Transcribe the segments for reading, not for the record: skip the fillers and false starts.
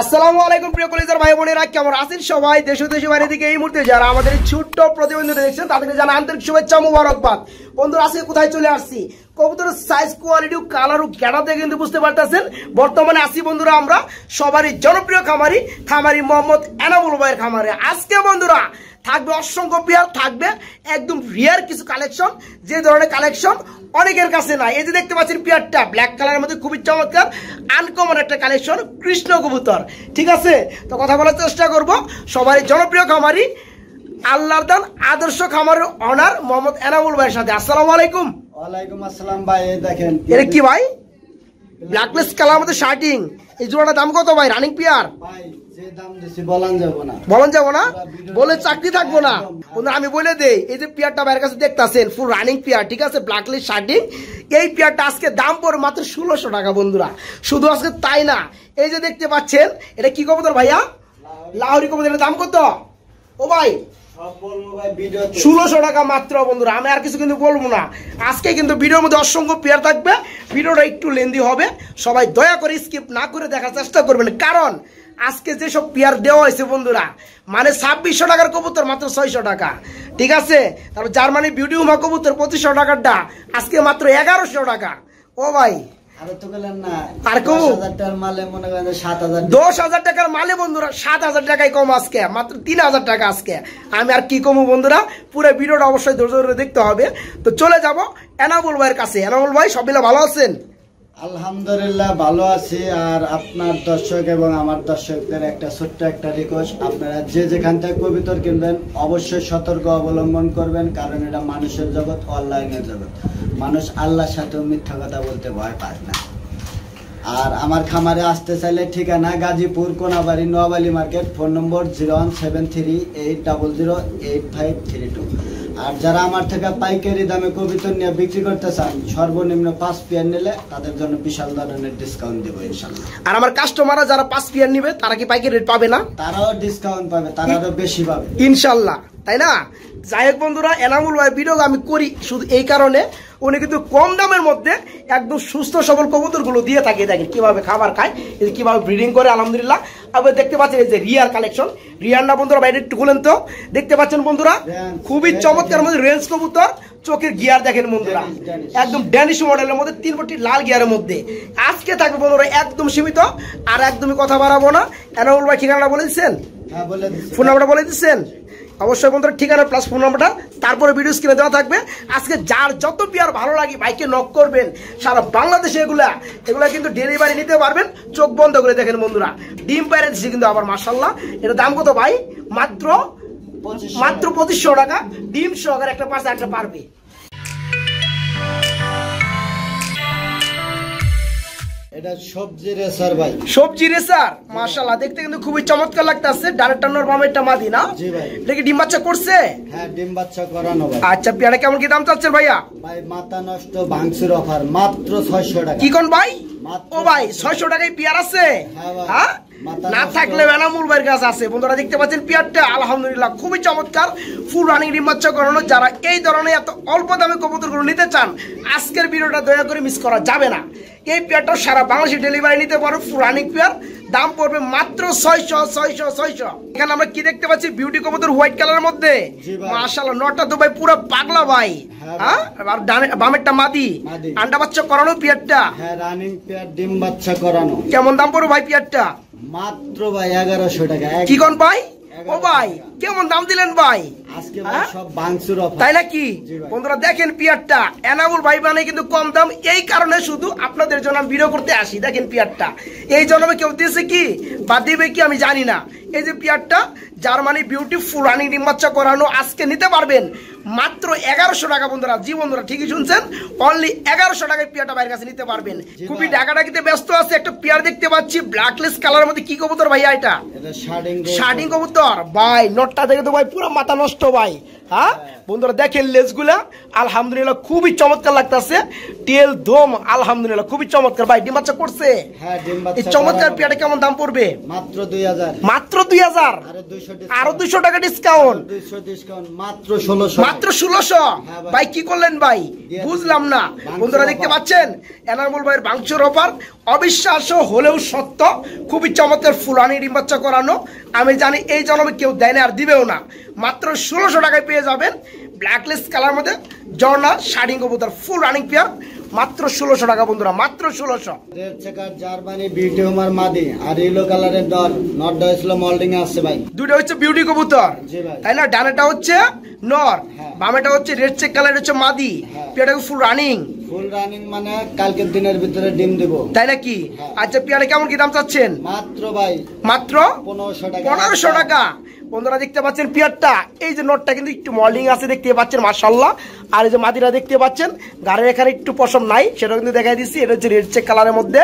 আসসালামু আলাইকুম প্রিয় কলিজার ভাই বোনেরা, কেমন আছেন সবাই? দেশ ও দেশের বাইরে থেকে এই মুহূর্তে যারা আমাদের এই ছোট্ট প্রতিবেদন দেখছেন তাদেরকে জানা আন্তরিক শুভেচ্ছা মুবারকবাদ। বন্ধুরা, আজকে কোথায় চলে আসছি? কবুতরের সাইজ, কোয়ালিটি, কালার ও গ্যাটা দেখে কিন্তু বুঝতে পারতেছেন বর্তমানে আসি বন্ধুরা আমরা সবারই জনপ্রিয় খামারি মোহাম্মদ এনামুল ভাইয়ের খামারে। আজকে বন্ধুরা থাকবে অসংখ্য পেয়ার, থাকবে একদম রিয়ার কিছু কালেকশন, যে ধরনের কালেকশন অনেকের কাছে নাই। এই যে দেখতে পাচ্ছেন পেয়ারটা ব্ল্যাক কালারের মধ্যে খুবই চমৎকার আনকমন একটা কালেকশন, কৃষ্ণ কবুতর। ঠিক আছে, তো কথা বলার চেষ্টা করব সবারই জনপ্রিয় খামারি, আল্লাহর দান আদর্শ খামারের অনার মোহাম্মদ এনামুল ভাইয়ের সাথে। আসসালামু আলাইকুম। ওয়ালাইকুম আসসালাম ভাই। এই দেখেন এটা কি ভাই? ব্ল্যাকলেস কালার মধ্যে শার্টিং, এই জোড়াটার দাম কত ভাই? রানিং পেয়ার ভাই, যে দাম দিছি বলান যাব না, বলে চাকরি থাকবো না। আমি বলে দেই, এই যে পেয়ারটা ভাইয়ের কাছে দেখতেছেন ফুল রানিং পেয়ার, ঠিক আছে, ব্ল্যাকলেস শার্টিং। এই পেয়ারটা আজকে দাম পড়ে মাত্র 1600 টাকা বন্ধুরা। শুধু আজকে তাই না, এই যে দেখতে পাচ্ছেন এটা কি কবুতর ভাইয়া? লাহোরি কবুতরের দাম কত ও ভাই? 1600 টাকা মাত্র বন্ধুরা। আমি আর কিছু কিন্তু বলবো না। আজকে কিন্তু ভিডিওর মধ্যে অসংখ্য পেয়ার থাকবে, ভিডিওটা একটু লেন্দি হবে, সবাই দয়া করে স্কিপ না করে দেখার চেষ্টা করবেন। কারণ আজকে যেসব পেয়ার দেওয়া হয়েছে বন্ধুরা, মানে 2600 টাকার কবুতর মাত্র 600 টাকা, ঠিক আছে। তারপর জার্মানি বিউটি হুমা কবুতর 2500 টাকারটা আজকে মাত্র 1100 টাকা। ও ভাই, আর তো গেলেন না, আর 10,000 টাকার মালে মনে করেন 7000, 10,000 টাকার মালে বন্ধুরা 7000 টাকায় কম, আজকে মাত্র 3000 টাকা। আজকে আমি আর কি কমু বন্ধুরা, পুরো ভিডিওটা অবশ্যই ধৈর্য ধরে দেখতে হবে। তো চলে যাব এনামুল ভাইয়ের কাছে। এনামুল ভাই, সব মিলে ভালো আছেন? আলহামদুলিল্লাহ ভালো আছি। আর আপনার দর্শক এবং আমার দর্শকদের একটা ছোট্ট একটা রিকোয়েস্ট, আপনারা যে যেখান থেকে কবুতর কিনবেন অবশ্যই সতর্ক অবলম্বন করবেন, কারণ এটা মানুষের জগৎ, অনলাইনের জগৎ। মানুষ আল্লাহর সাথেও মিথ্যা কথা বলতে ভয় পায় না। আর আমার খামারে আসতে চাইলে ঠিকানা গাজীপুর কোনাবাড়ি নোয়াবালি মার্কেট, ফোন নম্বর 01738008532। আর যারা আমার থেকে পাইকারি দামে কবুতর নিয়ে বিক্রি করতে চান, সর্বনিম্ন 5 পেয়ার নিলে তাদের জন্য বিশাল ধরনের ডিসকাউন্ট দেবো ইনশাআল্লাহ। আর আমার কাস্টমাররা যারা 5 পেয়ার নিবে তারা কি পাইকারি রেট পাবে না? তারাও ডিসকাউন্ট পাবে, তারাও বেশি পাবে ইনশাআল্লাহ, তাই না? যাই হোক বন্ধুরা, এনামুল ভাই ভিডিও আমি করি শুধু এই কারণে, উনি কিন্তু কম দামের মধ্যে একদম সুস্থ সবল কবুতরগুলো দিয়ে থাকে। দেখেন কিভাবে খাবার খায়, কিভাবে ব্রিডিং করে, আলহামদুলিল্লাহ। আবার দেখতে পাচ্ছেন এই যে রিয়ার কালেকশন, রিয়ার না বন্ধুরা, বাইরে একটু খুলেন তো, দেখতে পাচ্ছেন বন্ধুরা খুবই চমৎকার মধ্যে রেঞ্জ কবুতর। চোখের গিয়ার দেখেন বন্ধুরা, একদম ড্যানিশ মডেলের মধ্যে 3 লাল গিয়ারের মধ্যে। আজকে থাকবে বন্ধুরা একদম সীমিত, আর একদমই কথা বাড়াবো না। এনামুল ভাই ঠিকানাটা বলে দিচ্ছেন, ফোন নাম্বারটা বলে দিচ্ছেন অবশ্যই বন্ধুরা, ঠিকানা প্লাস ফোন নাম্বারটা, তারপরে ভিডিও স্ক্রিনে দেওয়া থাকবে। আজকে যার যত পেয়ার ভালো লাগে ভাইকে নক করবেন, সারা বাংলাদেশে এগুলা কিন্তু ডেলিভারি নিতে পারবেন। চোখ বন্ধ করে দেখেন বন্ধুরা, ডিম পাইরে দিচ্ছি কিন্তু আবার মাশাআল্লাহ। এটা দাম কত ভাই? মাত্র 2500 টাকা, ডিম সহকারে একটা পাশে একটা পারবে। এটা সবজি রেসার ভাই, সবজি রেসার মাশাআল্লাহ, দেখতে কিন্তু খুবই চমৎকার লাগতেছে। ডানেরটা নর বামেরটা মাদি না? জি ভাই। এটা কি ডিম বাচ্চা করছে? হ্যাঁ, ডিম বাচ্চা করানো ভাই। আচ্ছা, পেয়ারা কেমন কি দাম চাচ্ছেন ভাইয়া? ভাই মাথা নষ্ট ভাঙচুর অফার, মাত্র 600 টাকা। কি কোন ভাই? ও ভাই, 600 টাকায় পেয়ার আছে? হ্যাঁ, না থাকলে এনামুল ভাইয়ের কাছে আছে। বন্ধুরা দেখতে পাচ্ছেন পেয়ারটা আলহামদুলিল্লাহ খুবই চমৎকার, ফুল রানিং ডিম বাচ্চা করানো। যারা এই ধরনের এত অল্প দামে কবুতরগুলো নিতে চান, আজকের ভিডিওটা দয়া করে মিস করা যাবে না। এই পেয়ারটা সারা বাংলাদেশে ডেলিভারি নিতে পারো, ফুল রানিং পেয়ার, দাম পড়বে মাত্র 600। এখানে আমরা কি দেখতে পাচ্ছি? বিউটি কবুতর হোয়াইট কালারের মধ্যে মাশাআল্লাহ। নটা তো ভাই পুরো পাগলা ভাই। হ্যাঁ, আর বামেরটা মাদি, আন্ডা বাচ্চা করানো পেয়ারটা। হ্যাঁ, রানিং পেয়ার, ডিম বাচ্চা করানো। কেমন দাম পড়বে ভাই পেয়ারটা? মাত্র ভাই 1100 টাকা। কি কোন ভাই? ও ভাই, কেমন দাম দিলেন ভাই? আজকে সব ভাঙচুর অফার, তাই নাকি? বন্ধুরা দেখেন পিয়ারটা, এনামুল ভাই মানে কিন্তু কম দাম, এই কারণে শুধু আপনাদের জন্য আমি ভিডিও করতে আসি। দেখেন পিয়ারটা, এই জন্মে কেউ দিয়েছে কি বা দিবে কি আমি জানি না। এই যে পিয়ারটা জার্মানি বিউটিফুল রানিং ডিম বাচ্চা করানো, আজকে নিতে পারবেন মাত্র 1100 টাকা বন্ধুরা। জি বন্ধুরা, ঠিকই শুনছেন, অনলি 1100 টাকায় পিয়ারটা বাইরের কাছে নিতে পারবেন। খুবই ডাকাডাকিতে ব্যস্ত আছে। একটা পিয়ার দেখতে পাচ্ছি ব্ল্যাকলেস কালারের মধ্যে, কি কবুতর ভাইয়া এটা? শার্টিং কবুতর ভাই। নটটা দেখে তো ভাই পুরো মাথা নষ্ট ভাই। হ্যাঁ বন্ধুরা দেখেন লেজগুলা আলহামদুলিল্লাহ খুবই চমৎকার লাগতেছে। টেল দম আলহামদুলিল্লাহ খুবই চমৎকার। ভাই ডিম বাচ্চা করছে? হ্যাঁ, ডিম বাচ্চা। এই চমৎকার পিয়ারটা কেমন দাম পড়বে? মাত্র 2000। মাত্র 2000, আরো 200 টাকা ডিসকাউন্ট। 200 ডিসকাউন্ট, মাত্র 1600। মাত্র 1600। ভাই কি করলেন ভাই, বুঝলাম না। বন্ধুরা দেখতে পাচ্ছেন এনামুল ভাইয়ের ভাঙচুর অফার, অবিশ্বাস্য হলেও সত্য, খুবই চমৎকার ফুলানি ডিম বাচ্চা করানো। আমি জানি এই জন্মে কেউ দেয় না আর দিবেও না। মাত্র 1600 টাকায় পেয়ে যাবেন ব্ল্যাকলেস কালার মধ্যে জর্না শার্টিং কবুতর ফুল রানিং পেয়ার, মাত্র 1600 টাকা বন্ধুরা, মাত্র 1600। রেড চেকার জার্মানি বিউটি ওমার মাদি আর ইয়েলো কালারের নটটা হইছিল মোল্ডিং এ আছে ভাই। দুটো হচ্ছে বিউটি কবুতর, জি ভাই। তাই না? ডানেটা হচ্ছে নর, হ্যাঁ। বামেটা হচ্ছে রেড চেক কালার হচ্ছে মাদি, হ্যাঁ। পেয়ারটা ফুল রানিং। ফুল রানিং মানে কালকের দিনের ভিতরে ডিম দিব, তাই নাকি? হ্যাঁ। আচ্ছা পেয়ারে কেমন কি দাম চাচ্ছেন? মাত্র ভাই মাত্র 1500 টাকা। 1500 টাকা। বন্ধুরা দেখতে পাচ্ছেন পিয়ারটা, এই যে নটটা কিন্তু একটু মল্ডিং আছে দেখতে পাচ্ছেন মাশাআল্লাহ। আর এই যে মাদিরা দেখতে পাচ্ছেন গাড়ির এখানে একটু পশম নাই, সেটা কিন্তু দেখাই দিচ্ছি। এটা হচ্ছে রেড চেক কালারের মধ্যে।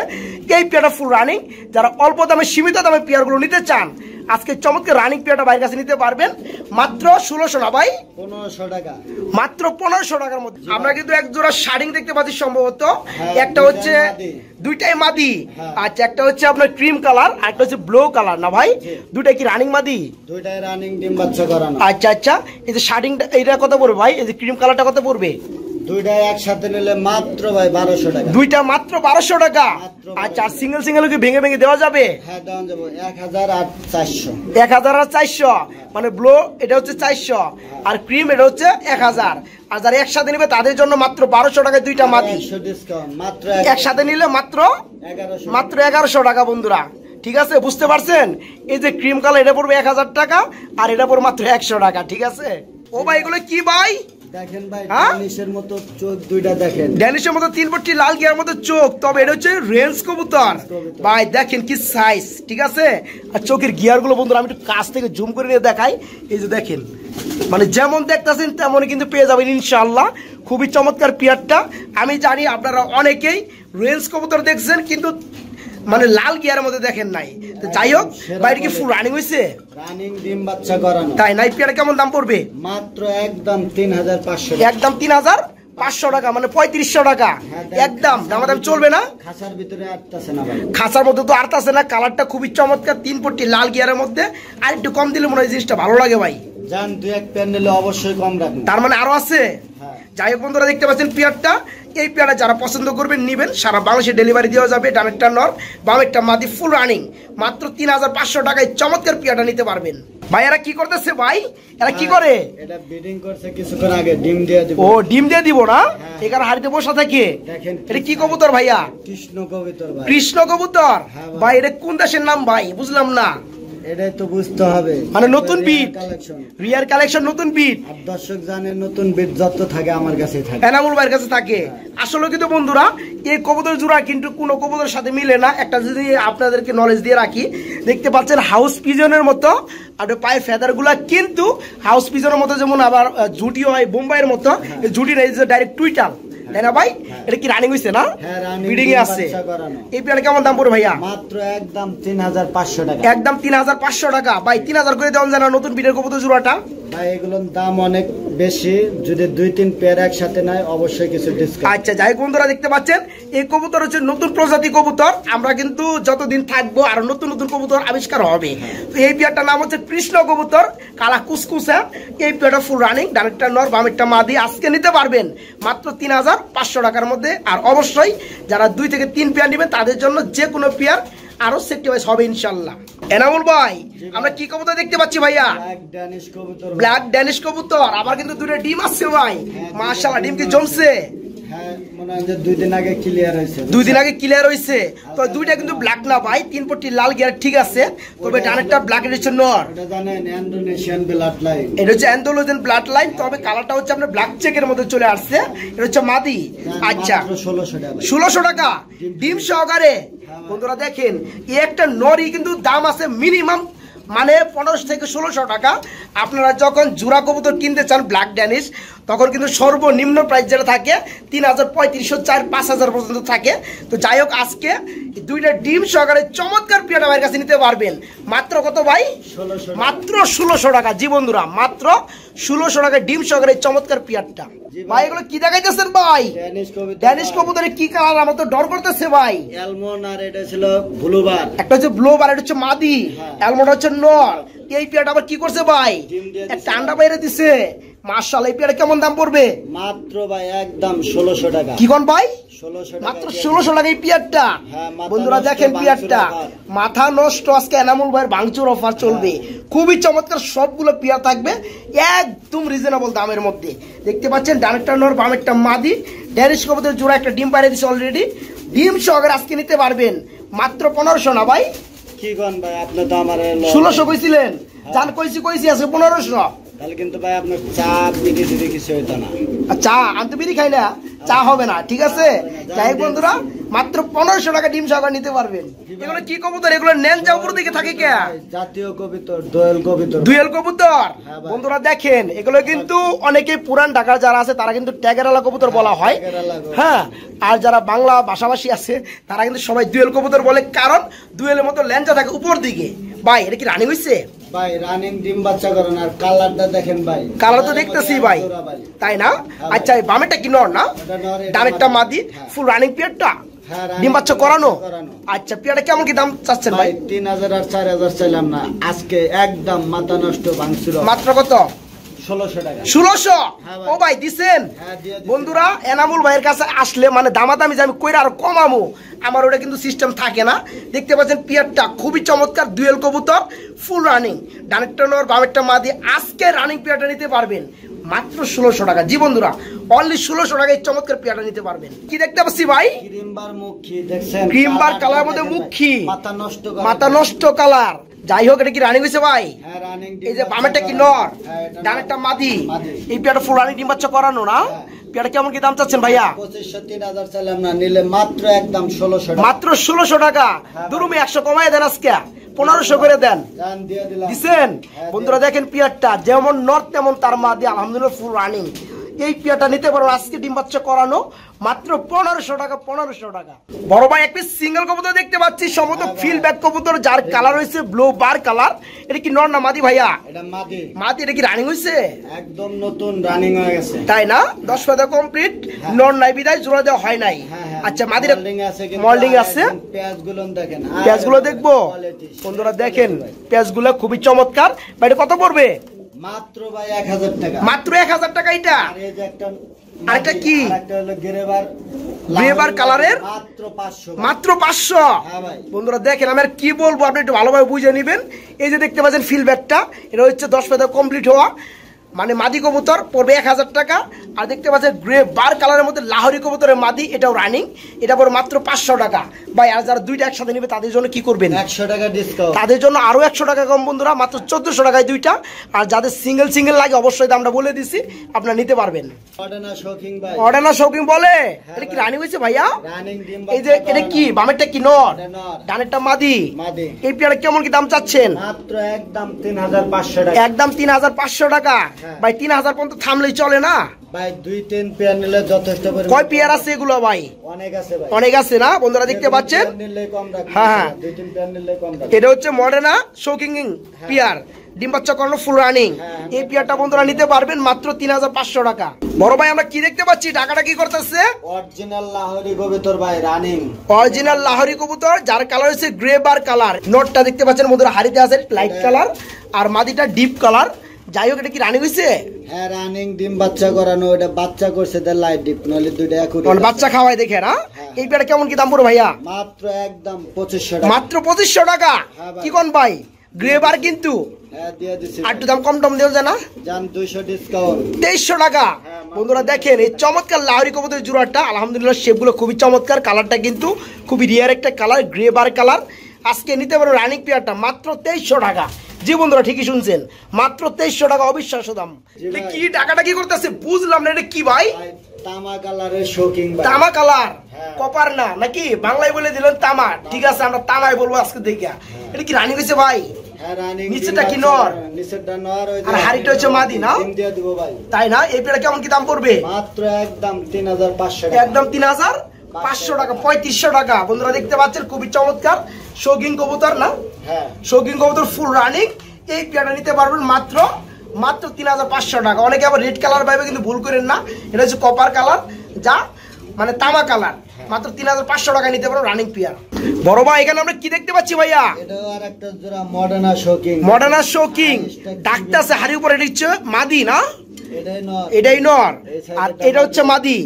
এই পেয়ারটা ফুল রানিং। যারা অল্প দামে সীমিত দামে পেয়ারগুলো নিতে চান, আজকে চমৎকার রানিং পেয়ারটা বাইরের কাছে নিতে পারবেন মাত্র 1600 না ভাই, 1500 টাকা, মাত্র 1500 টাকার মধ্যে। আমরা কিন্তু এক জোড়া শার্টিং দেখতে পাচ্ছি সম্ভবত, হ্যাঁ, একটা হচ্ছে দুইটাই মাদি। হ্যাঁ। আচ্ছা একটা হচ্ছে আপনার ক্রিম কালার আর একটা হচ্ছে ব্লু কালার না ভাই? দুইটাই কি রানিং মাদি? দুইটাই রানিং ডিম বাচ্চা করানো। আচ্ছা আচ্ছা, এই যে শার্টিংটা এইটা কত পড়বে ভাই? এই যে ক্রিম কালারটা কত পড়বে? দুইটাই একসাথে নিলে মাত্র ভাই 1200 টাকা। দুইটা মাত্র 1200 টাকা। মাত্র আচ্ছা সিঙ্গেল সিঙ্গেল কি ভেঙে ভেঙে দেওয়া যাবে? হ্যাঁ দেওয়া যাবে 1400। 1400 মানে ব্লু এটা হচ্ছে 400 আর ক্রিম এটা হচ্ছে 1000। আর যারা একসাথে নেবে তাদের জন্য মাত্র 1200 টাকায় দুইটা মাদি, 100 ডিসকাউন্ট মাত্র একসাথে নিলে মাত্র 1100। মাত্র 1100 টাকা বন্ধুরা। ঠিক আছে, বুঝতে পারছেন? এই যে ক্রিম কালার এটা পড়বে 1000 টাকা আর এটা পড়বে মাত্র 100 টাকা। ঠিক আছে। ও ভাই এগুলো কি ভাই? দেখেন ভাই হ্যাঁ? ড্যানিশের মতো চোখ দুইটা দেখেন, ড্যানিশের মতো 3 পট্টি লাল গিয়ার মতো চোখ, তবে এটা হচ্ছে রেঞ্জ কবুতর ভাই। দেখেন কি সাইজ, ঠিক আছে? আর চোখের গিয়ার গুলো বন্ধুরা আমি একটু কাছ থেকে জুম করে নিয়ে দেখাই। এই যে দেখেন, মানে যেমন দেখতেছেন তেমনই কিন্তু পেয়ে যাবেন ইনশাআল্লাহ। খুবই চমৎকার পেয়ারটা। আমি জানি আপনারা অনেকেই রেঞ্জ কবুতর দেখছেন কিন্তু মানে লাল গিয়ারের মধ্যে দেখেন নাই। তো যাই হোক, বাইরে কি ফুল রানিং হয়েছে? রানিং ডিম বাচ্চা করানো। তাই নাই? পেয়ারটা কেমন দাম পড়বে? মাত্র একদম 3500 টাকা। একদম 3500 টাকা, মানে 3500 টাকা একদম। দাম চলবে না? খাঁচার ভিতরে আটতাছে না ভাই, খাঁচার মধ্যে তো আটতাছে না। কালারটা খুবই চমৎকার, 3 পট্টি লাল গিয়ারের মধ্যে। আর একটু কম দিলে মনে হয় জিনিসটা ভালো লাগে ভাই। জান দুই এক পেয়ার নিলে অবশ্যই কম রাখুন। তার মানে আরো আছে। হ্যাঁ। যাই হোক বন্ধুরা দেখতে পাচ্ছেন পেয়ারটা, এই পেয়ারটা যারা পছন্দ করবেন নিবেন, সারা বাংলাদেশে ডেলিভারি দেওয়া যাবে। ডানেরটা নর, বামেরটা মাদি, ফুল রানিং। মাত্র 3500 টাকায় চমৎকার পেয়ারটা নিতে পারবেন। ভাই এরা কি করতেছে ভাই? এরা কি করে? এটা ব্রিডিং করছে কিছুক্ষণ আগে, ডিম দিয়ে দিব। ও ডিম দিয়ে দিব না? হ্যাঁ। এখানে হাড়িতে বসা থাকে। দেখেন এটা কি কবুতর ভাইয়া? কৃষ্ণ কবিতর ভাই। কৃষ্ণ কবুতর। হ্যাঁ ভাই। ভাই এটা কোন দেশের নাম ভাই? বুঝলাম না। এটাই তো বুঝতে হবে, মানে নতুন বিট কালেকশন, রিয়ার কালেকশন, নতুন বিট। আর দর্শক জানে নতুন বিট যত থাকে আমার কাছে থাকে, এনামুল ভাইয়ের কাছে থাকে। আসলে কিন্তু বন্ধুরা এই কবুতর জোড়া কিন্তু কোনো কবুতরের সাথে মিলে না। একটা যদি আপনাদেরকে নলেজ দিয়ে রাখি, দেখতে পাচ্ছেন হাউস পিজনের মতো আর পায়ে ফেদার গুলা কিন্তু হাউস পিজনের মতো, যেমন আবার জুটি হয় বোম্বাইয়ের মতো, এই জুটি না, ডাইরেক্ট টুইটাল, তাই না ভাই? এটা কি রানিং হইছে না? হ্যাঁ, running ব্রিডিং এ আছে। বাচ্চা করানো। এই পেয়ার কেমন দাম পড়বে ভাইয়া? মাত্র একদম 3500 টাকা। একদম 3500 টাকা। ভাই 3000 করে দেওয়া যায় না নতুন বিটের কবুতর জোড়াটা? ভাই এগুলোর দাম অনেক বেশি, যদি 2-3 পেয়ার একসাথে নেয় অবশ্যই কিছু ডিসকাউন্ট। আচ্ছা যাই হোক বন্ধুরা দেখতে পাচ্ছেন এই কবুতর হচ্ছে নতুন প্রজাতি কবুতর। আমরা কিন্তু যতদিন থাকবো আর নতুন নতুন কবুতর আবিষ্কার হবে। তো এই পেয়ারটার নাম হচ্ছে কৃষ্ণ কবুতর, কালা কুসকুসা। এই পেয়ারটা ফুল রানিং, ডানেরটা নর, বামেরটা মাদি। আজকে নিতে পারবেন মাত্র 3500 টাকার মধ্যে। আর অবশ্যই যারা 2 থেকে 3 পেয়ার নেবেন তাদের জন্য যে কোনো পেয়ার আরো সেফটি ওয়াইজ হবে ইনশাল্লাহ। এনামুল ভাই আমরা কি কবুতর দেখতে পাচ্ছি ভাইয়া? ব্ল্যাক ড্যানিশ কবুতর। ব্ল্যাক ড্যানিশ কবুতর। আবার কিন্তু 2টা ডিম আসছে ভাই, মাশাআল্লাহ। ডিম কি জমছে? হ্যাঁ, মনে হয় যে 2 দিন আগে ক্লিয়ার হয়েছে। 2 দিন আগে ক্লিয়ার হয়েছে। তো 2টা কিন্তু ব্ল্যাক না ভাই, 3 পট্টি লাল গিয়ার, ঠিক আছে। তবে ডানেরটা ব্ল্যাক, এটা হচ্ছে নর। এটা জানেন ইন্দোনেশিয়ান ব্লাড লাইন, এটা হচ্ছে অ্যান্ডোলোজেন ব্লাড লাইন। তবে কালারটা হচ্ছে আপনার ব্ল্যাক চেকের মধ্যে চলে আসছে। এটা হচ্ছে মাদি। আচ্ছা 1600 টাকা। 1600 টাকা ডিম সহকারে। বন্ধুরা দেখেন এই একটা নরই কিন্তু দাম আছে মিনিমাম মানে 1500 থেকে 1600 টাকা। আপনারা যখন জোড়া কবুতর কিনতে চান ব্ল্যাক ড্যানিশ, তখন কিন্তু সর্বনিম্ন প্রাইস যেটা থাকে 3000, 3500, 4000, 5000 পর্যন্ত থাকে। তো যাই হোক আজকে 2টা ডিম সহকারে চমৎকার পেয়ারটা ভাইয়ের কাছে নিতে পারবেন মাত্র কত ভাই? 1600 মাত্র 1600 টাকা। জি বন্ধুরা মাত্র 1600 টাকা ডিম সহকারে চমৎকার পেয়ারটা। ভাই এগুলো কি দেখাইতেছেন ভাই? ড্যানিশ কবুতর। ড্যানিশ কবুতরের কি কালার? আমার তো ডর করতেছে ভাই। অ্যালমন্ড আর এটা ছিল ব্লুবার। একটা হচ্ছে ব্লু বার, এটা হচ্ছে মাদি, অ্যালমন্ড হচ্ছে নর। এই পেয়ারটা আবার কি করছে ভাই? ডিম দিয়ে একটা আন্ডা বাইরে দিছে। মাশাআল্লাহ, এই পেয়ারটা কেমন দাম পড়বে? মাত্র ভাই একদম 1600 টাকা। কি কোন ভাই? 1600 টাকা, মাত্র 1600 টাকা এই পেয়ারটা। হ্যাঁ, বন্ধুরা দেখেন পেয়ারটা মাথা নষ্ট, আজকে এনামুল ভাইয়ের ভাঙচুর অফার চলবে, খুবই চমৎকার, সবগুলো পেয়ার থাকবে একদম রিজনেবল দামের মধ্যে। দেখতে পাচ্ছেন ডানেরটা নর বামেরটা মাদি, ড্যানিশ কবুতরের জোড়া একটা ডিম পাড়িয়ে দিচ্ছে অলরেডি, ডিম সহকারে আজকে নিতে পারবেন মাত্র 1500 না ভাই? কি কোন ভাই? আপনি তো আমার 1600 কইছিলেন, জান কইছি আছে 1500। তাহলে কিন্তু ভাই আপনার চা বিড়ি দিদি কিছু হইতো না। চা আনতে বিড়ি খাই না, চা হবে না, ঠিক আছে? যাই হোক বন্ধুরা, মাত্র 1500 টাকা ডিম সহকারে নিতে পারবেন। এগুলো কি কবুতর? এগুলো ন্যাংজা উপর দিকে থাকে কে? জাতীয় কবুতর, দোয়েল কবুতর। দুয়েল কবুতর। বন্ধুরা দেখেন, এগুলো কিন্তু অনেকে পুরান ঢাকার যারা আছে তারা কিন্তু ট্যাগেরালা কবুতর বলা হয়, হ্যাঁ। আর যারা বাংলা ভাষাভাষী আছে তারা কিন্তু সবাই দুয়েল কবুতর বলে, কারণ দুয়েলের মতো ল্যাঞ্জা থাকে উপর দিকে। ভাই এটা কি রানিং হইছে? ভাই রানিং ডিম বাচ্চা করেন, আর কালারটা দেখেন ভাই, কালার তো দেখতেছি ভাই, তাই না? আচ্ছা, এই বামেটা কি নর না? ডানেরটা মাদি, ফুল রানিং পিয়ারটা ডিম বাচ্চা করানো। আচ্ছা, পিয়ারটা কেমন কি দাম চাচ্ছেন ভাই? 3000 আর 4000 চাইলাম না, আজকে একদম মাথা নষ্ট ভাঙছিল। মাত্র কত? 1600 টাকা। 1600? ও ভাই দিছেন? বন্ধুরা এনামুল ভাইয়ের কাছে আসলে মানে দামাদামি যে আমি কইরা আর কমামু, আমার ওটা কিন্তু সিস্টেম থাকে না। দেখতে পাচ্ছেন পিয়ারটা খুবই চমৎকার, দুয়েল কবুতর, ফুল রানিং, ডানেরটা নর বামেরটা মাদি। আজকে রানিং পিয়ারটা নিতে পারবেন মাত্র 1600 টাকা। জি বন্ধুরা, অনলি 1600 টাকায় চমৎকার পিয়ারটা নিতে পারবেন। কি দেখতে পাচ্ছি ভাই? ক্রিমবার মুখী দেখছেন, ক্রিমবার কালার মধ্যে মুখী, মাথা নষ্ট কালার। যাই হোক, এটা কি রানিং হইছে ভাই? হ্যাঁ রানিং। এই যে বামেরটা কি নর, ডানেরটা মাদি, এই পিয়ারটা ফুল রানিং ডিম বাচ্চা করানো না? পিয়ারটা কেমন কি দাম চাচ্ছেন ভাইয়া? 2500 3000 চাইলাম না, নিলে মাত্র একদম 1600 টাকা। মাত্র 1600 টাকা। দুরুমে 100 কমায় দেন, আজকে 1500 করে দেন। দিছেন? বন্ধুরা দেখেন পিয়ারটা যেমন নর তেমন তার মাদি, আলহামদুলিল্লাহ ফুল রানিং। এই পিয়ারটা নিতে পারো আজকে ডিম বাচ্চা করানো মাত্র 1500 টাকা। 1500 টাকা। বড় ভাই এক পিস সিঙ্গেল কবুতর দেখতে পাচ্ছি, সম্ভবত ফিল ব্যাক কবুতর, যার কালার হইছে ব্লু বার কালার। এটা কি নর না মাদি ভাইয়া? এটা মাদি। মাদি। এটা কি রানিং হইছে? একদম নতুন রানিং হয়ে গেছে, তাই না? 10 ফেদা কমপ্লিট, নর নাই বিদায় জোড়া দেওয়া হয় নাই। আচ্ছা, মাদির মল্ডিং আছে, পেঁয়াজগুলো দেখেন, পেঁয়াজগুলো দেখবো। বন্ধুরা দেখেন পেঁয়াজগুলো খুবই চমৎকার। ভাই এটা কত পড়বে? মাত্র ভাই 1000 টাকা। মাত্র 1000 টাকা। এটা আর এই যে একটা আরেকটা কি? আরেকটা হলো গ্রেবার কালারের, মাত্র 500। মাত্র 500। হ্যাঁ ভাই। বন্ধুরা দেখেন, আমি আর কি বলবো, আপনি একটু ভালোভাবে বুঝে নেবেন। এই যে দেখতে পাচ্ছেন ফিলব্যাকটা, এটা হচ্ছে 10 ফেদা কমপ্লিট হওয়া, মানে মাদি কবুতর পড়বে 1000 টাকা। আর দেখতে পাচ্ছেন গ্রে বার কালারের মধ্যে লাহোরি কবুতরের মাদি, এটাও রানিং, এটা পড়বে মাত্র 500 টাকা। ভাই আর যারা দুইটা একসাথে নেবে তাদের জন্য কি করবেন? 100 টাকা ডিসকাউন্ট, তাদের জন্য আরো 100 টাকা কম বন্ধুরা, মাত্র 1400 টাকায় দুইটা। আর যাদের সিঙ্গেল সিঙ্গেল লাগে অবশ্যই দামটা বলে দিছি, আপনারা নিতে পারবেন। অর্ডানা শৌকিং ভাই, অর্ডানা শৌকিং বলে। এটা কি রানিং হইছে ভাইয়া? রানিং ডিম। এই যে এটা কি বামেরটা কি নর, ডানেরটা মাদি? মাদি। এই পেয়ারে কেমন কি দাম চাচ্ছেন? মাত্র একদম 3500 টাকা। একদম 3500 টাকা। ভাই 3000 পর্যন্ত থামলেই চলে না ভাই? 2-3 পেয়ার নিলে যথেষ্ট পরিমাণ। কয় পেয়ার আছে এগুলো ভাই? অনেক আছে ভাই, অনেক আছে না? বন্ধুরা দেখতে পাচ্ছেন, হ্যাঁ 2-3 পেয়ার নিলে কম রাখি। এটা হচ্ছে মডার্না শৌকিং পেয়ার, ডিম বাচ্চা করানো ফুল রানিং। এই পেয়ারটা বন্ধুরা নিতে পারবেন মাত্র 3500 টাকা। বড় ভাই আমরা কি দেখতে পাচ্ছি? টাকাটা কি করতেছে? অরিজিনাল লাহোরি কবুতর ভাই, রানিং অরিজিনাল লাহোরি কবুতর, যার কালার হচ্ছে গ্রে বার কালার। নটটা দেখতে পাচ্ছেন বন্ধুরা হাড়িতে আছে লাইট কালার, আর মাদিটা ডিপ কালার। যাই হোক, এটা কি রানিং হইছে? হ্যাঁ রানিং ডিম বাচ্চা করানো, এটা বাচ্চা করছে তার লাইট ডিপ, নলে দুইটা একই বাচ্চা খাওয়াই দেখে না? এই পেয়ারটা কেমন কি দাম পড়ে ভাইয়া? মাত্র একদম 2500 টাকা। মাত্র 2500 টাকা। কি কোন ভাই? গ্রে বার কিন্তু হ্যাঁ দিয়ে দিছি। আর একটু দাম কম টম দেও জানা? জান 200 ডিসকাউন্ট, 2300 টাকা। বন্ধুরা দেখেন এই চমৎকার লাহোরি কবুতরের জোড়াটা, আলহামদুলিল্লাহ শেপগুলো খুবই চমৎকার, কালারটা কিন্তু খুবই রিয়ার একটা কালার, গ্রে বার কালার। আজকে নিতে পারো রানিং পেয়ারটা মাত্র 2300 টাকা। জি বন্ধুরা ঠিকই শুনছেন, মাত্র 2300 টাকা, অবিশ্বাস্য দাম। কি টাকাটা কি করতেছে বুঝলাম না, এটা কি ভাই? তামা কালারের শৌকিং ভাই। তামা কালার, কপার না নাকি? বাংলায় বলে দিলেন তামা, ঠিক আছে আমরা তামাই বলবো আজকে দেখে। এটা কি রানিং হয়েছে ভাই? হ্যাঁ রানিং। নিচেটা কি নর? নিচেরটা নর, ওই আর হাড়িটা হচ্ছে মাদি না? ডিম দিয়ে দিব ভাই। তাই না? এই পেয়ারটা কেমন কি দাম পড়বে? মাত্র একদম 3500 টাকা। একদম 3500 টাকা, 3500 টাকা। বন্ধুরা দেখতে পাচ্ছেন খুবই চমৎকার শৌকিং কবুতর না? হ্যাঁ শৌকিং কবুতর ফুল রানিং। এই পেয়ারটা নিতে পারবেন মাত্র 3500 টাকা। অনেকে আবার রেড কালার পাইবে, কিন্তু ভুল করেন না, এটা হচ্ছে কপার কালার, যা মানে তামা কালার। মাত্র 3500 টাকা নিতে পারো রানিং পেয়ার। বড় ভাই এখানে আমরা কি দেখতে পাচ্ছি ভাইয়া? এটাও আরেকটা জোড়া মডার্না শৌকিং। মডার্না শৌকিং ডাকতেছে হাড়ি উপরে, এটা হচ্ছে মাদি না? এটাই নর। এটাই নর, এই side আর এটা এটা হচ্ছে মাদি।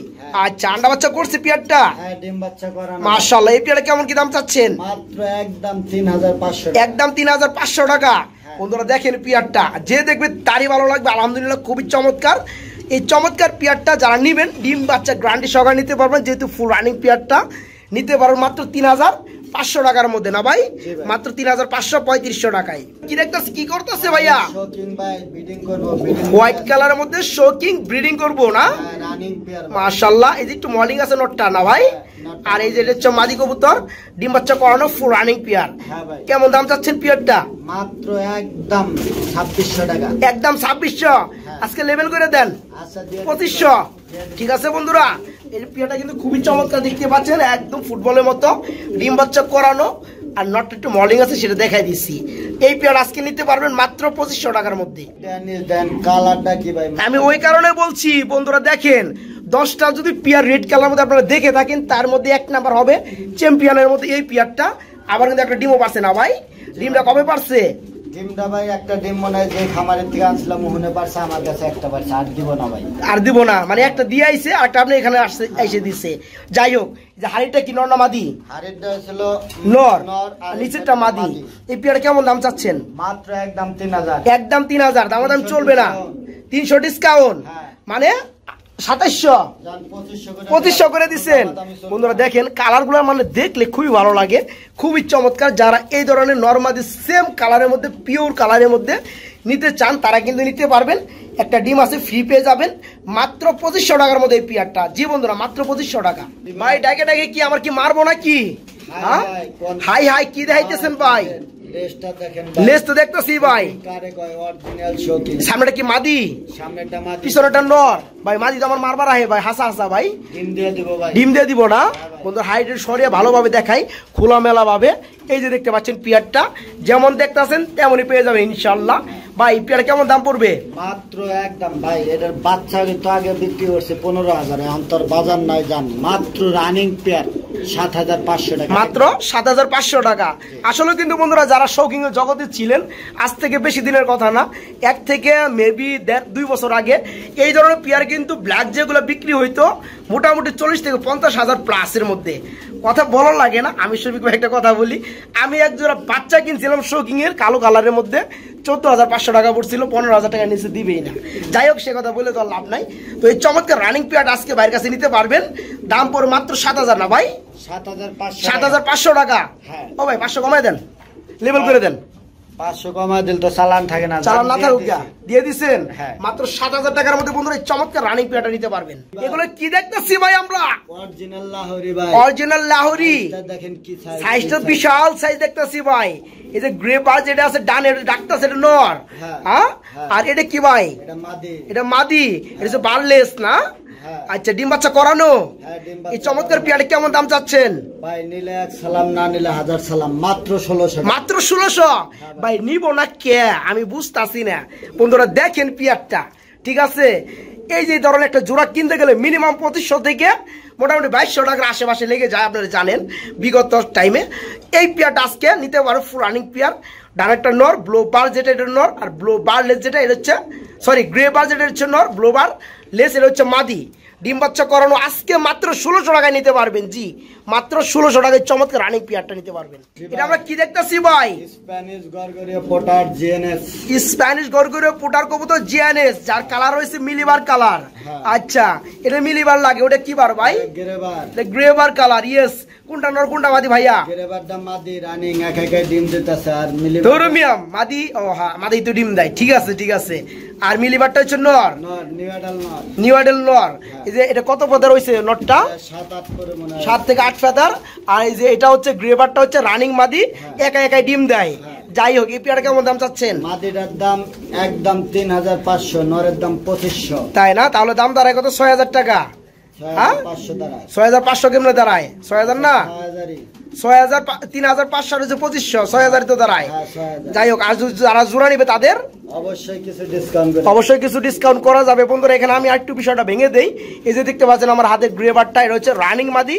আচ্ছা, আন্ডা বাচ্চা করছে পেয়ারটা? হ্যাঁ, ডিম বাচ্চা করানো। মাশাআল্লাহ। এই পেয়ারটা কেমন কি দাম চাচ্ছেন? মাত্র একদম 3500 টাকা। একদম 3500 টাকা। বন্ধুরা দেখেন পেয়ারটা, যে দেখবে তারই ভালো লাগবে। আলহামদুলিল্লাহ খুবই চমৎকার। এই চমৎকার পেয়ারটা যারা নেবেন ডিম বাচ্চা গ্যারান্টি সহকারে নিতে পারবেন, যেহেতু ফুল রানিং পেয়ারটা নিতে পারবেন মাত্র 3500 টাকার মধ্যে। না ভাই, মাত্র 3500 টাকায়। কি দেখতেছে, কি করতেছে ভাইয়া? শৌকিং ভাই, ব্রিডিং করব। হোয়াইট কালারের মধ্যে শৌকিং ব্রিডিং করবো না? রানিং পেয়ার মাশাআল্লাহ। এই যে একটু মলিং আছে নটটা না ভাই? আর এই যে এটা হচ্ছে মাদি কবুতর, ডিম বাচ্চা করানো ফুল রানিং পেয়ার। হ্যাঁ ভাই। কেমন দাম চাচ্ছেন পেয়ারটা? মাত্র একদম 2600 টাকা। একদম 2600। আজকে লেভেল করে দেন আচ্ছা, দিয়ে 2500। ঠিক আছে বন্ধুরা, এই পেয়ারটা কিন্তু খুবই চমৎকার দেখতে পাচ্ছেন, একদম ফুটবলের মতো ডিম বাচ্চা করানো, আর নটটা একটু মলিং আছে সেটা দেখাই দিচ্ছি। এই পেয়ার আজকে নিতে পারবেন মাত্র 2500 টাকার মধ্যে। দেন কালারটা কি ভাই? আমি ওই কারণে বলছি বন্ধুরা, দেখেন 10টা যদি পেয়ার রেড কালার মধ্যে আপনারা দেখে থাকেন, তার মধ্যে 1 নাম্বার হবে চ্যাম্পিয়নের মধ্যে এই পেয়ারটা। আবার কিন্তু একটা ডিমও পারছে না ভাই? ডিমটা কবে পারছে? ডিমটা ভাই একটা ডিম মনে হয় যে খামারের থেকে আনছিলাম মোহনে পারছে, আমার কাছে একটা পারছে, আর দিব না ভাই। আর দিব না মানে একটা দিয়ে আইছে, আর একটা আপনি এখানে এসে দিছে। যাই হোক, যে হাড়িটা কি নর না মাদি? হাড়িটা ছিল নর, আর নিচেরটা মাদি। এই পেয়ারটা কেমন দাম চাচ্ছেন? মাত্র একদম 3000। একদম 3000। দাম চলবে না? 300 ডিসকাউন্ট, মানে 2700 2500 করে দিচ্ছেন। বন্ধুরা দেখেন কালারগুলো মানে দেখলে খুবই ভালো লাগে, খুবই চমৎকার। যারা এই ধরনের নরমাদি সেম কালারের মধ্যে, পিওর কালারের মধ্যে নিতে চান, তারা কিন্তু নিতে পারবেন। একটা ডিম আছে, ফ্রি পেয়ে যাবেন মাত্র 2500 টাকার মধ্যে এই পেয়ারটা। জি বন্ধুরা, মাত্র 2500 টাকা। ভাই ডাকে ডাকে কি আমার কি মারবো নাকি? হ্যাঁ, হাই হাই কি দেখাইতেছেন ভাই? লেজটা দেখেন, লেজ তো দেখতেছি ভাই। কারে কয় অরিজিনাল শৌকিং। সামনেটা কি মাদি? সামনেটা মাদি, পিছনেটা নর। ভাই মাদি তো আমার মারবার আহে ভাই, হাসা হাসা ভাই। ডিম দিয়ে দিব ভাই। ডিম দিয়ে দিব না? বন্ধু হাইটের সরিয়ে ভালোভাবে দেখাই, খোলামেলা ভাবে। এই যে দেখতে পাচ্ছেন পেয়ারটা, যেমন দেখতেছেন তেমনই পেয়ে যাবে ইনশাল্লাহ। ভাই পেয়ার কেমন দাম পড়বে? মাত্র একদম ভাই, এটার বাচ্চা কিন্তু আগে বিক্রি করছে 15000, এখন তোর বাজার নাই জান। মাত্র রানিং পেয়ার 7500 টাকা। মাত্র 7500 টাকা। আসলে কিন্তু বন্ধুরা যারা শৌকিং এর জগতে ছিলেন, আজ থেকে বেশি দিনের কথা না, 1 থেকে মেবি 1.5-2 বছর আগে এই ধরনের পেয়ার কিন্তু ব্ল্যাক যেগুলো বিক্রি হইতো মোটামুটি 40 থেকে 50,000 প্লাসের মধ্যে। কথা বলার লাগে না, আমি শফিক ভাই একটা কথা বলি, আমি এক জোড়া বাচ্চা কিনছিলাম শৌকিং এর কালো কালারের মধ্যে, 14500 টাকা পড়ছিল, 15000 টাকা নিচে দিবেই না। যাই হোক, সে কথা বলে তো লাভ নাই। তো এই চমৎকার রানিং পেয়ার আজকে ভাইয়ের কাছে নিতে পারবেন। দাম পড়ে মাত্র 7000 না ভাই? 7500 টাকা। ও ভাই 500 কমাই দেন, লেভেল করে দেন। 500 কমাই দিল তো চালান থাকে না। চালান না থাকুক, দিয়ে দিচ্ছেন। হ্যাঁ। মাত্র 7000 টাকার মধ্যে বন্ধুরা এই চমৎকার রানিং পেয়ারটা নিতে পারবেন। এগুলো কি দেখতেছি ভাই আমরা? অরিজিনাল লাহোরি ভাই। অরিজিনাল লাহোরি। দেখেন কি সাইজ, সাইজটা বিশাল সাইজ দেখতেছি ভাই। এই যে গ্রে বার যেটা আছে ডানে ডাকতেছে, এটা নর। হ্যাঁ, আর এটা কি ভাই? এটা মাদি। এটা মাদি। এটা হচ্ছে বারলেস না? আচ্ছা, ডিম বাচ্চা করানো। এই চমৎকার পেয়ারটা কেমন দাম চাচ্ছেন? ভাই নিলে 1 সালাম, না নিলে 1000 সালাম। মাত্র 1600। মাত্র 1600। ভাই নিব না কে আমি বুঝতাছি না। বন্ধুরা দেখেন পেয়ারটা, ঠিক আছে? এই যে ধরনের একটা জোড়া কিনতে গেলে মিনিমাম 2500 থেকে মোটামুটি 2200 টাকার আশেপাশে লেগে যায়, আপনারা জানেন বিগত টাইমে। এই পেয়ারটা আজকে নিতে পারো, ফুল রানিং পেয়ার। ডাইরেক্টর নর, ব্লো বার যেটা এটা নর, আর ব্লো বার লেস যেটা এটা হচ্ছে, সরি গ্রে বার যেটা হচ্ছে নর, ব্লো বার লেস এটা হচ্ছে মাদি। ডিম বাচ্চা করানো আজকে মাত্র 1600 টাকায় নিতে পারবেন। জি, মাত্র 1600 টাকায় চমৎকার রানিং পেয়ারটা নিতে পারবেন। এটা আমরা কি দেখতেছি ভাই? স্প্যানিশ গরগরিয়া পোটার জিএনএস। স্প্যানিশ গরগরিয়া পোটার কবুতর জিএনএস, যার কালার হয়েছে মিলিবার কালার। আচ্ছা, এটা মিলিবার লাগে, ওটা কি বার ভাই? গ্রেবার। গ্রেবার কালার, ইয়েস। কোনটা নর কোনটা মাদি ভাইয়া? গ্রেবারটা মাদি, রানিং একাই ডিম দিতেছে। আর মিলিবার ধরমিয়াম মাদি। ও হ্যাঁ, মাদি তো ডিম দেয়, ঠিক আছে ঠিক আছে। আর মিলিবারটা হচ্ছে নর, নর নিউডাল নর। নিউডাল নর। এই যে এটা কত ফেদার হইছে নরটা? 7-8 করে মনে হয়, 7 থেকে 8 ফেদার। আর এই যে এটা হচ্ছে গ্রেবারটা হচ্ছে রানিং মাদি, একাই ডিম দেয়। যাই হোক, এই পেয়ারটা কেমন দাম চাচ্ছেন? মাদিটার দাম একদম 3500, নরের দাম 2500। তাই না? তাহলে দাম দাঁড়ায় কত? 6000 টাকা। 6500 দাঁড়ায়। 6500 কেমনে দাঁড়ায়? 6000 না? 6000 3500 হচ্ছে 2500, 6000 তো দাঁড়ায়। যাই হোক, আর যারা জোড়া নিবে তাদের অবশ্যই কিছু ডিসকাউন্ট করা যাবে। বন্ধুরা এখানে আমি আরেকটু বিষয়টা ভেঙে দেই। এই যে দেখতে পাচ্ছেন আমার হাতে গ্রেবারটা, এটা হচ্ছে রানিং মাদি,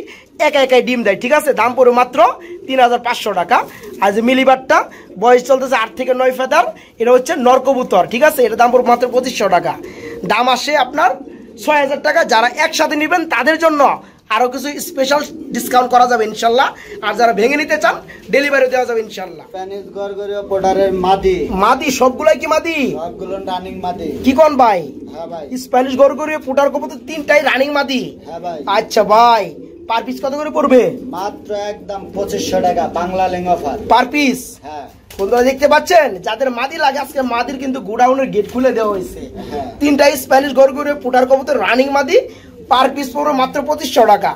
একাই ডিম দেয়, ঠিক আছে? দাম পড়ে মাত্র 3500 টাকা। আর যে মিলিবারটা বয়স চলতেছে 8 থেকে 9 ফেদার, এটা হচ্ছে নর কবুতর, ঠিক আছে? এটা দাম পড়ে মাত্র 2500 টাকা। দাম আসে আপনার 6000 টাকা। যারা একসাথে নেবেন তাদের জন্য আরো কিছু স্পেশাল ডিসকাউন্ট করা যাবে ইনশাল্লাহ। আর যারা ভেঙে নিতে চান ডেলিভারি দেওয়া যাবে ইনশাল্লাহ। স্প্যানিশ গরগরিয়া পোটারের মাদি মাদি সবগুলাই কি মাদি? সবগুলো রানিং মাদি। কি কোন ভাই? হ্যাঁ ভাই। স্প্যানিশ গরগরিয়া পুটার কবুতর তিনটাই রানিং মাদি। হ্যাঁ ভাই। আচ্ছা ভাই, পার পিস কত করে পড়বে? মাত্র একদম 2500 টাকা বাংলা লিং অফার পার পিস। হ্যাঁ বন্ধুরা দেখতে পাচ্ছেন, যাদের মাদি লাগে আজকে মাদির কিন্তু গোডাউনের গেট খুলে দেওয়া হয়েছে। হ্যাঁ। তিনটাই স্প্যানিশ গরগরিয়া পুটার কবুতর রানিং মাদি, পার পিস পড়বে মাত্র 2500 টাকা।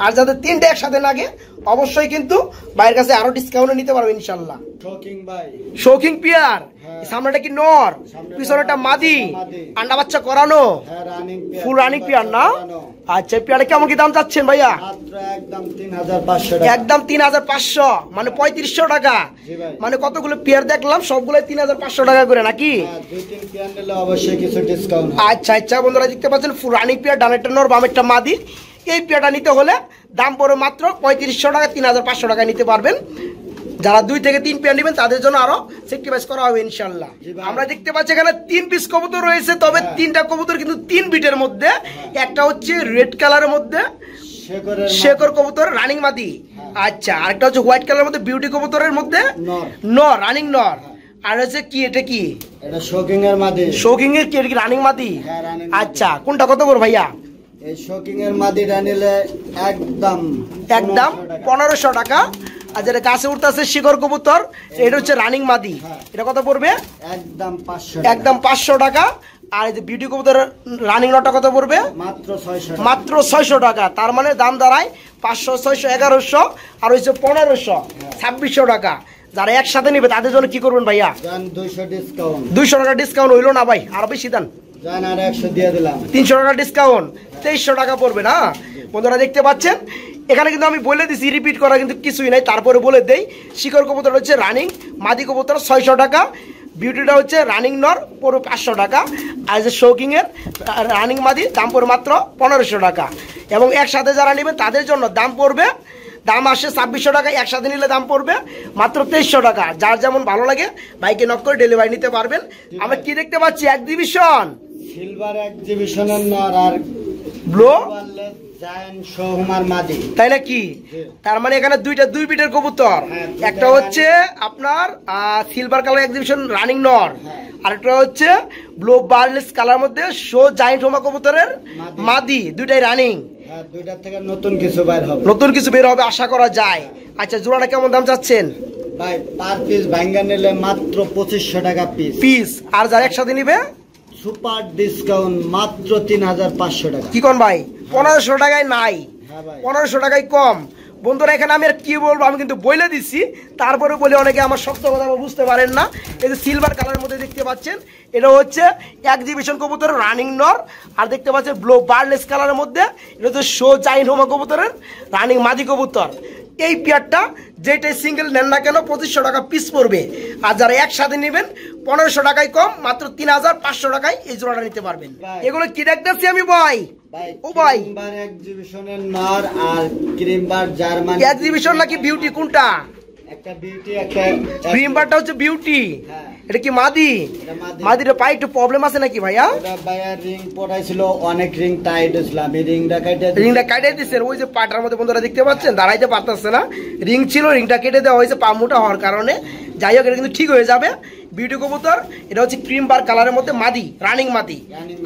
আর যাদের তিনটা একসাথে লাগে অবশ্যই কিন্তু ভাইয়ের কাছে আরো ডিসকাউন্ট নিতে পারবে ইনশাল্লাহ। শৌকিং ভাই। Shocking pair. হ্যাঁ। সামনেটা কি নর, সামনেটা পিছনেটা মাদি, মাদি। আন্ডা বাচ্চা করানো, হ্যাঁ running pair. Full running peer না? আচ্ছা, পিয়ারে কেমন কি দাম চাচ্ছেন ভাইয়া? মাত্র একদম 3500 টাকা। একদম 3500, মানে 3500 টাকা। জি ভাই। মানে কতগুলো পেয়ার দেখলাম সবগুলো 3500 টাকা করে নাকি? হ্যাঁ, 2-3 পেয়ার নিলে অবশ্যই কিছু ডিসকাউন্ট হবে। আচ্ছা আচ্ছা বন্ধুরা দেখতে পাচ্ছেন ফুল রানিং পেয়ার, ডানেরটা নর বামেরটা মাদি। এই পেয়ারটা নিতে হলে দাম পড়বে মাত্র 3500 টাকা, 3500 টাকা নিতে পারবেন। যারা 2 থেকে 3 পেয়ার নেবেন তাদের জন্য আরো সেক্রিফাইস করা হবে ইনশাল্লাহ। আমরা দেখতে পাচ্ছি এখানে 3 পিস কবুতর রয়েছে, তবে 3টা কবুতর কিন্তু 3 বিটের মধ্যে। একটা হচ্ছে রেড কালারের মধ্যে শেকর কবুতর রানিং মাদি। আচ্ছা, আরেকটা হচ্ছে হোয়াইট কালারের মধ্যে বিউটি কবুতরের মধ্যে নর রানিং নর। আর হচ্ছে কি, এটা কি? এটা শৌকিং এর মাদি। শৌকিং এর কি, এটা কি রানিং মাদি? হ্যাঁ, রানিং। আচ্ছা, কোনটা কত করে ভাইয়া? এই শৌকিং এর মাদিটা নিলে একদম 1500 টাকা। আর যেটা কাছে উঠতেছে শিকর কবুতর, এটা হচ্ছে রানিং মাদি। এটা কত পড়বে? একদম 500 একদম 500 টাকা। আর এই যে বিউটি কবুতর রানিং নটটা কত পড়বে? মাত্র 600 টাকা। মাত্র 600 টাকা। তার মানে দাম দাঁড়ায় 500, 600, 1100 আর হচ্ছে 1500, 2600 টাকা। যারা একসাথে নেবে তাদের জন্য কি করবেন ভাইয়া? 200 ডিসকাউন্ট। 200 টাকা ডিসকাউন্ট হইলো না ভাই? আরো বেশি দেন। জান আর 100 দিয়ে দিলাম। 300 টাকা ডিসকাউন্ট, 2300 টাকা পড়বে না? বন্ধুরা দেখতে পাচ্ছেন এখানে কিন্তু আমি বলে দিছি, রিপিট করা কিন্তু কিছুই নাই। তারপরে বলে দেই, শিকর কবুতর হচ্ছে রানিং মাদি কবুতর 600 টাকা, বিউটিটা হচ্ছে রানিং নর পড়বে 500 টাকা। আর যে শৌকিং এর রানিং মাদি দাম পড়বে মাত্র 1500 টাকা। এবং একসাথে যারা নেবেন তাদের জন্য দাম পড়বে, দাম আসে 2600 টাকা। একসাথে নিলে দাম পড়বে মাত্র 2300 টাকা। যার যেমন ভালো লাগে বাইকে নক করে ডেলিভারি নিতে পারবেন। আমরা কি দেখতে পাচ্ছি? এক্সিবিশন সিলভার এক্সিবিশনের নর আর ব্লো জায়ান্ট শোহুমার মাদি, তাই নাকি? তার মানে এখানে 2 বিটের কবুতর। একটা হচ্ছে আপনার সিলভার কালার এক্সিবিশন রানিং নর, আর একটা হচ্ছে ব্লু বার্লেস কালার মধ্যে শো জায়ান্ট হোমা কবুতরের মাদি। দুইটাই রানিং। হ্যাঁ, দুইটা থেকে নতুন কিছু বের হবে। নতুন কিছু বের হবে আশা করা যায়। আচ্ছা, জোড়াটা কেমন দাম চাচ্ছেন ভাই? পার পিস ভাঙ্গা নিলে মাত্র 2500 টাকা পিস। আর যারা একসাথে নিবে সুপার ডিসকাউন্ট মাত্র 3500 টাকা। কি কোন ভাই? 1500 টাকায় নাই। হ্যাঁ ভাই। 1500 টাকায় কম। বন্ধুরা এখানে আমি আর কি বলবো, আমি কিন্তু বলে দিচ্ছি, তারপরে বলে অনেকে আমার শক্ত কথা বুঝতে পারেন না। এই যে সিলভার কালারের মধ্যে দেখতে পাচ্ছেন, এটা হচ্ছে এক্সিবিশন কবুতরের রানিং নর। আর দেখতে পাচ্ছেন ব্লু বার্লেস কালারের মধ্যে এটা হচ্ছে শো জাইন হোমা কবুতরের রানিং মাদি কবুতর। এই পেয়ারটা যেটাই সিঙ্গেল নেন না কেন 2500 টাকা পিস পড়বে। আর যারা একসাথে নেবেন 1500 টাকায় কম, মাত্র 3500 টাকায় এই জোড়াটা নিতে পারবেন। এগুলো কি দেখতেছি আমি ভাই? ও ভাই, ক্রিমবার এক্সিবিশনের নর আর ক্রিমবার জার্মানি এক্সিবিশন নাকি বিউটি কোনটা? একটা বিউটি, একটা ক্রিমবারটা হচ্ছে বিউটি। হ্যাঁ। এটা কি মাদি? এটা মাদি। মাদির পায়ে একটু প্রবলেম আছে নাকি ভাইয়া? ওটা ভাইয়া রিং পড়াইছিল, অনেক রিং টাইট হয়েছিল, আমি রিংটা কেটে রিংটা কেটে দিচ্ছে। ওই যে পাটার মধ্যে বন্ধুরা দেখতে পাচ্ছেন দাঁড়াইতে পারতেছে না, রিং ছিল, রিংটা কেটে দেওয়া হয়েছে পা মোটা হওয়ার কারণে। যাই হোক, এটা কিন্তু ঠিক হয়ে যাবে। বিউটি কবুতর এটা হচ্ছে ক্রিম বার কালারের মধ্যে মাদি, রানিং মাদি।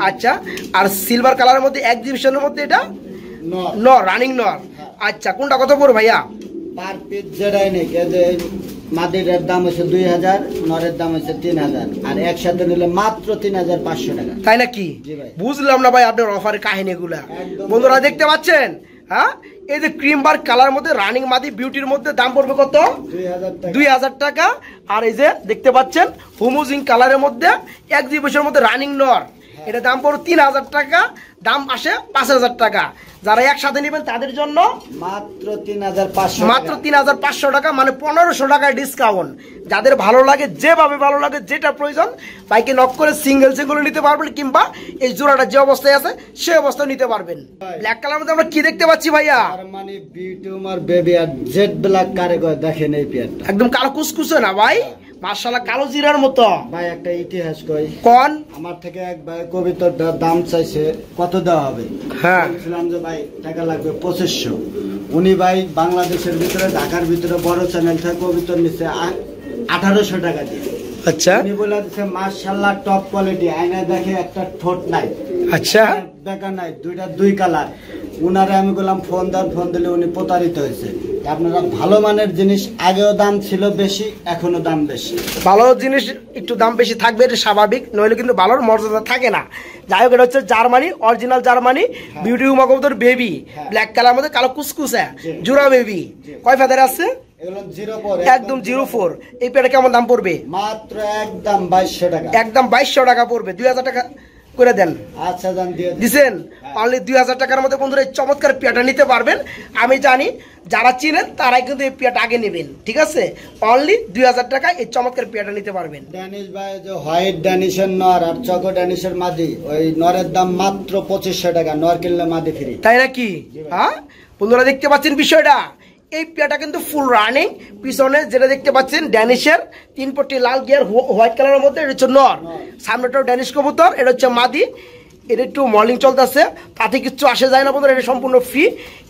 আচ্ছা, আর সিলভার কালারের মধ্যে এক্সিবিশনের মধ্যে এটা নর, রানিং নর। আচ্ছা, কোনটা কত পড়বে ভাইয়া? পার পিস যেটাই নেই, মাদির দাম হচ্ছে 2000, নরের দাম হচ্ছে 3000, আর একসাথে নিলে মাত্র 3500 টাকা। তাই নাকি? বুঝলাম না ভাই আপনার অফারের কাহিনীগুলা। বন্ধুরা দেখতে পাচ্ছেন, হ্যাঁ, এই যে ক্রিম বার কালার মধ্যে রানিং মাদি বিউটির মধ্যে দাম পড়বে কত? 2000 টাকা। আর এই যে দেখতে পাচ্ছেন হোমোজিং কালারের মধ্যে এক্সিবিশনের মধ্যে রানিং নর, এটা দাম পড়বে 3000 টাকা। দাম আসে 5000 টাকা। যারা একসাথে নেবেন তাদের জন্য মাত্র 3500, মাত্র 3500 টাকা, মানে 1500 টাকায় ডিসকাউন্ট। যাদের ভালো লাগে, যেভাবে ভালো লাগে, যেটা প্রয়োজন বাইকে নক করে সিঙ্গেল নিতে পারবেন, কিংবা এই জোড়াটা যে অবস্থায় আছে সে অবস্থায় নিতে পারবেন। ব্ল্যাক কালার মধ্যে আমরা কি দেখতে পাচ্ছি ভাইয়া? মানে বিউটি উমার বেবি আর জেড ব্ল্যাক কারে কয় দেখেন এই পেয়ারটা। একদম কালো কুসকুসে না ভাই, মাশাআল্লাহ কালো জিরার মতো। ভাই একটা ইতিহাস কই, কোন আমার থেকে এক ভাই কবিতার দাম চাইছে, কত দেওয়া হবে? হ্যাঁ বলছিলাম যে ভাই টাকা লাগবে 2500। উনি ভাই বাংলাদেশের ভিতরে ঢাকার ভিতরে বড় চ্যানেল থেকে কবিতার নিচে 1800 টাকা দিয়ে। আচ্ছা উনি বলে দিচ্ছে মাশাআল্লাহ টপ কোয়ালিটি, আয়না দেখে একটা ঠোঁট নাই, আচ্ছা দেখা নাই, দুই কালার। উনারে আমি বললাম ফোন দিলে উনি প্রতারিত হয়েছে। আপনারা ভালো মানের জিনিস, আগেও দাম ছিল বেশি, এখনো দাম বেশি। ভালো জিনিস একটু দাম বেশি থাকবে, এটা স্বাভাবিক, নইলে কিন্তু ভালোর মর্যাদা থাকে না। যাই হোক, এটা হচ্ছে Germany, original Germany beauty Uma কবুতর বেবি, ব্ল্যাক কালার মধ্যে কালো কুসকুসা জোড়া বেবি। কয় ফেদার আছে? একদম 04। এই পেয়ারটা কেমন দাম পড়বে? মাত্র একদম 2200 টাকা। একদম 2200 টাকা পড়বে। 2000 টাকা করে দেন। আচ্ছা দাম দিয়ে দিছেন অনলি 2000 টাকার মধ্যে বন্ধুরা এই চমৎকার পেয়ারটা নিতে পারবেন। আমি জানি যারা চিনেন তারাই কিন্তু এই পেয়ারটা আগে নেবেন, ঠিক আছে? অনলি 2000 টাকায় এই চমৎকার পেয়ারটা নিতে পারবেন। ড্যানিশ ভাই যে হোয়াইট ড্যানিশের নর আর চকো ড্যানিশের মাদি, ওই নরের দাম মাত্র 2500 টাকা, নর কিনলে মাদি ফ্রি। তাই নাকি? হ্যাঁ বন্ধুরা দেখতে পাচ্ছেন বিষয়টা, এই পেয়ারটা কিন্তু ফুল রানিং। পিছনে যেটা দেখতে পাচ্ছেন ড্যানিশের 3 পট্টি লাল গিয়ার হোয়াইট কালারের মধ্যে, এটা হচ্ছে নর। সামনেটাও ড্যানিশ কবুতর, এটা হচ্ছে মাদি। এটা একটু মর্নিং চলতেছে, তাতে কিছু আসে যায় না বন্ধুরা, এটা সম্পূর্ণ ফ্রি।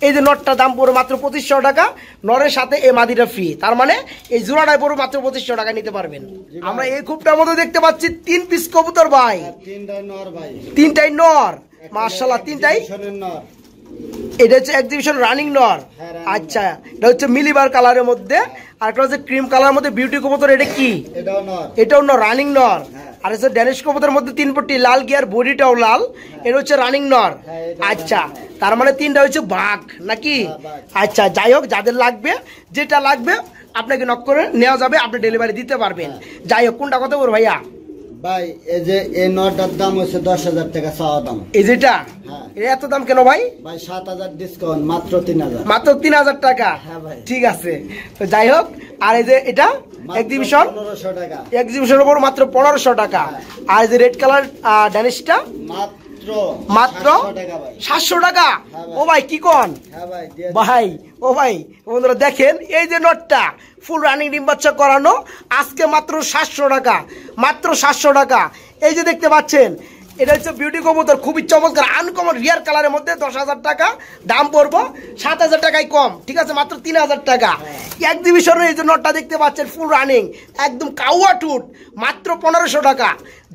এই যে নটটার দাম পড়বে মাত্র 2500 টাকা, নরের সাথে এই মাদিটা ফ্রি। তার মানে এই জোড়াটাই পড়বে মাত্র 2500 টাকা, নিতে পারবেন। আমরা এই খুবটার মধ্যে দেখতে পাচ্ছি 3 পিস কবুতর ভাই, 3টাই নর ভাই, 3টাই নর। মাশাআল্লাহ 3টাই নর। এটা হচ্ছে এক্সিবিশন রানিং নর। আচ্ছা, এটা হচ্ছে মিলিবার কালারের মধ্যে, আর একটা হচ্ছে ক্রিম কালারের মধ্যে বিউটি কবুতর। এটা কি? এটাও নর, রানিং নর। আর হচ্ছে ড্যানিশ কবুতরের মধ্যে 3 পট্টি লাল গিয়ার, বডিটাও লাল, এটা হচ্ছে রানিং নর। আচ্ছা, তার মানে 3টা হচ্ছে বাঘ নাকি? আচ্ছা, যাই হোক, যাদের লাগবে, যেটা লাগবে আপনাকে নক করে নেওয়া যাবে, আপনি ডেলিভারি দিতে পারবেন। যাই হোক, কোনটা কত বড় ভাইয়া? ভাই এই যে এই নটার দাম হচ্ছে 10,000 টাকা চাওয়া দাম। এই যেটা এত দাম কেন ভাই? ভাই 7,000 ডিসকাউন্ট, মাত্র 3,000। মাত্র 3000 টাকা? ঠিক আছে, তো যাই হোক। আর এই যে এটা এক্সিবিশন, 1500 টাকা। এক্সিবিশনের উপর মাত্র 1500 টাকা। আর এই যে রেড কালার ড্যানিশটা মাত্র 700 টাকা। ও ভাই কি কোন ভাই? ও ভাই বন্ধুরা দেখেন, এই যে নটটা ফুল রানিং ডিম বাচ্চা করানো, আজকে মাত্র 700 টাকা, মাত্র 700 টাকা। এই যে দেখতে পাচ্ছেন, এটা হচ্ছে বিউটি কবুতর, খুবই চমৎকার আনকমন রিয়ার কালারের মধ্যে। 10,000 টাকা দাম পড়বো, 7,000 টাকায় কম, ঠিক আছে? মাত্র 3,000 টাকা। এক্সিবিশনের এই যে নটটা দেখতে পাচ্ছেন ফুল রানিং, একদম কাউয়া টুট, মাত্র 1500 টাকা।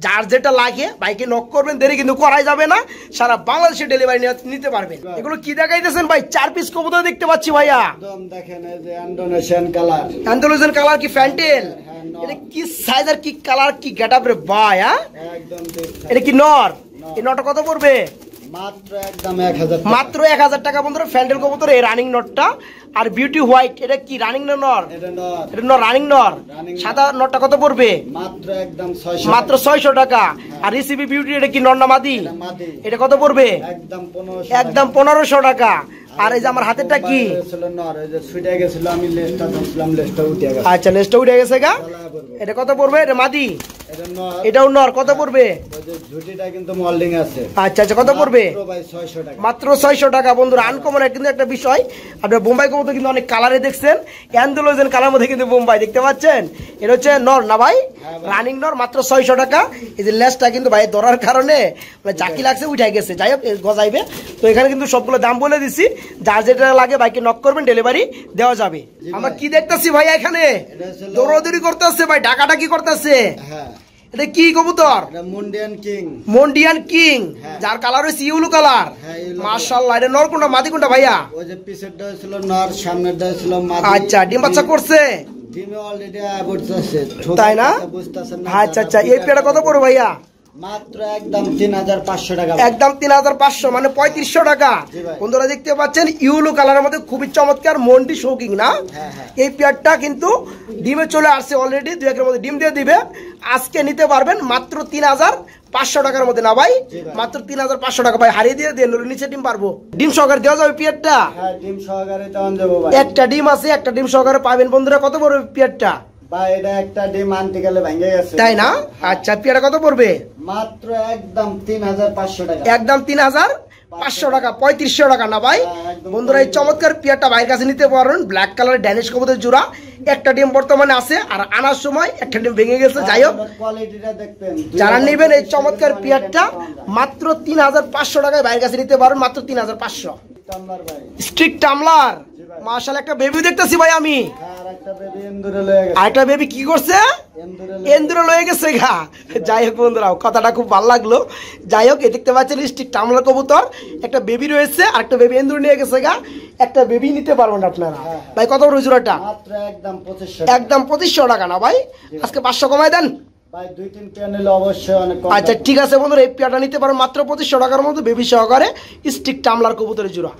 যার যেটা লাগে বাইকে নক করবেন, দেরি কিন্তু করাই যাবে না, সারা বাংলাদেশে ডেলিভারি নিতে পারবেন। এগুলো কি দেখাইতেছেন ভাই? 4 পিস কবুতর দেখতে পাচ্ছি ভাইয়া, একদম দেখেন এই যে ইন্দোনেশিয়ান কালার। ইন্দোনেশিয়ান কালার কি ফ্যান্টেল? এটা কি সাইজ আর কি কালার, কি গেটআপ রে ভাই? হ্যাঁ একদম। এটা কি নর? এই নটটা কত পড়বে? মাত্র একদম 1000, মাত্র 1000 টাকা বন্ধুরা। ফ্যান্ডেল কবুতর এই রানিং নটটা। আর বিউটি হোয়াইট, এটা কি রানিং না নর? এটা নর। এটা নর, রানিং নর। সাদা নটটা কত পড়বে? মাত্র একদম 600, মাত্র 600 টাকা। আর রিসিপি বিউটি, এটা কি নর না মাদি? এটা কত পড়বে? একদম 1500, একদম 1500 টাকা। আর এই যে আমার হাতেরটা কি? আচ্ছা, লেজটা উঠে গেছে গা। এটা কত পড়বে? এটা মাদি, এটাও নর। কত পড়বে? আচ্ছা আচ্ছা, কত পড়বে? মাত্র 600 টাকা বন্ধুরা। আনকমন কিন্তু একটা বিষয়, আপনার বোম্বাই কবুতর কিন্তু অনেক কালারে দেখছেন, অ্যান্ডালুসিয়ান কালার মধ্যে কিন্তু বোম্বাই দেখতে পাচ্ছেন। এটা হচ্ছে নর না ভাই? রানিং নর, মাত্র 600 টাকা। এই যে লেজটা কিন্তু ভাই ধরার কারণে জাকি লাগছে, উঠে গেছে। যাই হোক, গজাইবে। তো এখানে কিন্তু সবগুলো দাম বলে দিছি, যার যেটা লাগে বাইকে নক করবেন, ডেলিভারি দেওয়া যাবে। আমরা কি দেখতেছি ভাই? এখানে দৌড়াদৌড়ি করতেছে ভাই, ডাকাডাকি করতেছে। এটা কি কবুতর? মন্ডিয়ান কিং। মন্ডিয়ান কিং, যার কালার হচ্ছে ইউলো কালার। মাশাআল্লাহ, এটা নর কোনটা মাদি কোনটা ভাইয়া? ওই যে পিছেরটা ছিল নর, সামনেরটা ছিল মাদি। আচ্ছা, ডিম বাচ্চা করছে? ডিমে অলরেডি আবুরছে, তাই না? আচ্ছা আচ্ছা, এই পেয়ারটা কত পড়বে ভাইয়া? মাত্র একদম 3500 টাকা। একদম 3500, মানে 3500 টাকা। বন্ধুরা দেখতে পাচ্ছেন ইউলো কালারের মধ্যে খুবই চমৎকার মন্ডি শৌকিং না? এই পেয়ারটা কিন্তু ডিমে চলে আসছে অলরেডি, 2 একের মধ্যে ডিম দিয়ে দিবে। আজকে নিতে পারবেন মাত্র 3500 টাকার মধ্যে না ভাই? মাত্র 3500 টাকা ভাই। হারিয়ে দিয়ে দেন, নিচে ডিম পারবো। ডিম সহকারে দেওয়া যাবে পেয়ারটা? হ্যাঁ, ডিম সহকারে দেওয়া যাবে ভাই। একটা ডিম আছে, একটা ডিম সহকারে পাবেন বন্ধুরা। কত বড় পেয়ারটা ভাই? এটা একটা ডিম আনতে গেলে ভেঙে গেছে, তাই না? আচ্ছা, পেয়ারটা কত পড়বে? মাত্র একদম 3500 টাকা। একদম 500 টাকা 3500 টাকা না ভাই বন্ধুরা এই চমৎকার পেয়ারটা ভাইয়ের কাছে নিতে পারেন ব্ল্যাক কালার ড্যানিশ কবুতরের জোড়া একটা ডিম বর্তমানে আছে আর আনার সময় একটা ডিম ভেঙে গেছে যাই হোক কোয়ালিটিটা দেখবেন যারা নেবেন এই চমৎকার পেয়ারটা মাত্র 3500 টাকায় ভাইয়ের কাছে নিতে পারেন মাত্র 3500 টামলার ভাই স্ট্রিক টামলার মাশাআল্লাহ একটা বেবি দেখতেছি ভাই আমি আর একটা বেবি এন্দুরে লয়ে গেছে আরেকটা বেবি কি করছে এন্দুরে লয়ে গেছে গা যাই হোক বন্ধুরা কথাটা খুব ভালো লাগলো যাই হোক এই দেখতে পাচ্ছেন স্ট্রিক টামলার কবুতর একটা বেবি রয়েছে আর একটা বেবি এন্দুরে নিয়ে গেছে গা একটা বেবি নিতে পারবেন আপনারা ভাই কত বড় জোড়াটা মাত্র একদম 2500 একদম 2500 টাকা না ভাই আজকে 500 কমায় দেন ভাই 2-3 পেয়ার নিলে অবশ্যই অনেক কম আচ্ছা ঠিক আছে বন্ধুরা এই পেয়ারটা নিতে পারেন মাত্র 2500 টাকার মধ্যে বেবি সহকারে স্টিক টামলার কবুতরের জোড়া